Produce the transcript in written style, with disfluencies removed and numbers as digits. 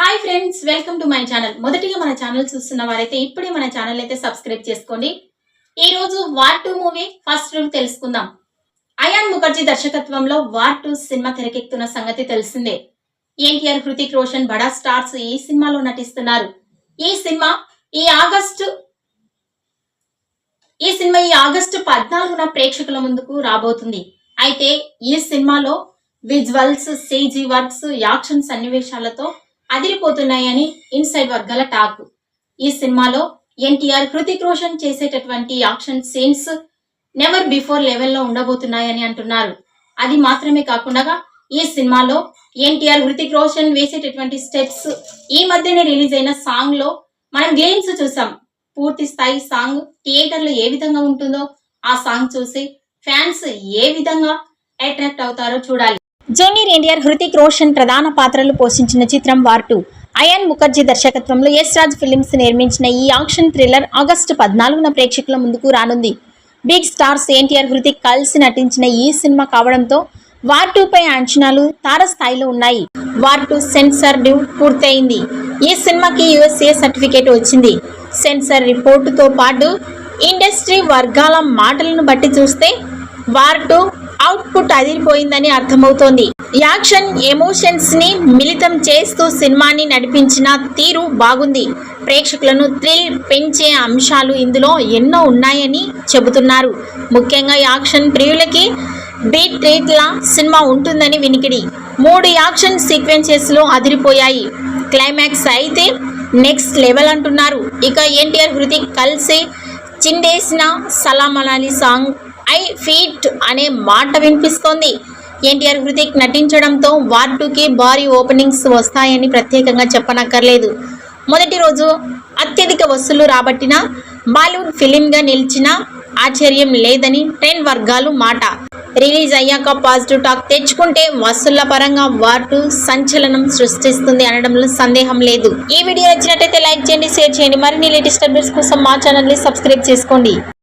Hi friends, welcome to my channel. మొదటిగా మన channel చూస్తున్న వారైతే ఇప్పుడే మన ఛానల్ అయితే సబ్స్క్రైబ్ చేసుకోండి. ఈ రోజు వార్ 2 మూవీ ఫస్ట్ లుక్ తెలుసుకుందాం. అయాన్ ముఖర్జీ దర్శకత్వంలో వార్ 2 సినిమా తెరకెక్కుతున్న సంగతి తెలిసిందే. ఎన్టీఆర్, హృతిక్ రోషన్ బడా స్టార్స్ ఈ సినిమాలో నటిస్తున్నారు. ఈ సినిమా ఈ ఆగస్టు 14న ప్రేక్షకుల ముందుకు రాబోతుంది. అయితే ఈ సినిమాలో విజువల్స్, సిజీ వర్క్స్, యాక్షన్ సన్నివేశాలతో అదిరిపోతున్నాయని ఇన్సైడ్ వర్గాల టాక్. ఈ సినిమాలో ఎన్టీఆర్, హృతిక్ రోషన్ చేసేటటువంటి యాక్షన్ సీన్స్ నెవర్ బిఫోర్ లెవెల్లో ఉండబోతున్నాయని అంటున్నారు. అది మాత్రమే కాకుండా ఈ సినిమాలో ఎన్టీఆర్, హృతిక్ రోషన్ వేసేటటువంటి స్టెప్స్, ఈ మధ్యనే రిలీజ్ అయిన సాంగ్ లో మనం గ్లిమ్స్ చూసాం. పూర్తి స్థాయి సాంగ్ థియేటర్ లో ఏ విధంగా ఉంటుందో ఆ సాంగ్ చూసి ఫ్యాన్స్ ఏ విధంగా అట్రాక్ట్ అవుతారో చూడాలి. జూనియర్ ఎన్టీఆర్, హృతిక్ రోషన్ ప్రధాన పాత్రలు పోషించిన చిత్రం వార్ 2. అయాన్ ముఖర్జీ దర్శకత్వంలో ఎస్ రాజ్ ఫిలిమ్స్ నిర్మించిన ఈ యాక్షన్ థ్రిల్లర్ ఆగస్టు 14న ప్రేక్షకుల ముందుకు రానుంది. బిగ్ స్టార్స్ ఎన్టీఆర్, హృతిక్ కలిసి నటించిన ఈ సినిమా కావడంతో వార్ 2 పై అంచనాలు తారస్థాయిలో ఉన్నాయి. వార్ 2 సెన్సార్ డ్యూ పూర్తయింది. ఈ సినిమాకి USA సర్టిఫికేట్ వచ్చింది. సెన్సార్ రిపోర్టుతో పాటు ఇండస్ట్రీ వర్గాల మాటలను బట్టి చూస్తే వార్ 2 అవుట్పుట్ అదిరిపోయిందని అర్థమవుతోంది. యాక్షన్, ఎమోషన్స్ ని మిళితం చేస్తూ సినిమాని నడిపించిన తీరు బాగుంది. ప్రేక్షకులను థ్రిల్ పెంచే అంశాలు ఇందులో ఎన్నో ఉన్నాయని చెబుతున్నారు. ముఖ్యంగా యాక్షన్ ప్రియులకి బీట్ రేట్ల సినిమా ఉంటుందని వినికిడి. 3 యాక్షన్ సీక్వెన్సెస్ లో అదిరిపోయాయి. క్లైమాక్స్ అయితే నెక్స్ట్ లెవెల్ అంటున్నారు. ఇక ఎన్టీఆర్, హృతిక్ కలిసి చిండేసిన సలాం అలీ సాంగ్ ఐ ఫీట్ అనే మాట వినిపిస్తోంది. ఎన్టీఆర్, హృతిక్ నటించడంతో వార్ 2కి భారీ ఓపెనింగ్స్ వస్తాయని ప్రత్యేకంగా చెప్పనక్కర్లేదు. మొదటి రోజు అత్యధిక వసూళ్లు రాబట్టిన బాలీవుడ్ ఫిలింగా నిలిచిన ఆశ్చర్యం లేదని ట్రెండ్ వర్గాలు మాట. రిలీజ్ అయ్యాక పాజిటివ్ టాక్ తెచ్చుకుంటే వసూళ్ల పరంగా వార్ 2 సంచలనం సృష్టిస్తుంది అనడంలో సందేహం లేదు. ఈ వీడియో నచ్చినట్టయితే లైక్ చేయండి, షేర్ చేయండి. మరిన్ని లేటెస్ట్ అప్డేట్స్ కోసం మా ఛానల్ని సబ్స్క్రైబ్ చేసుకోండి.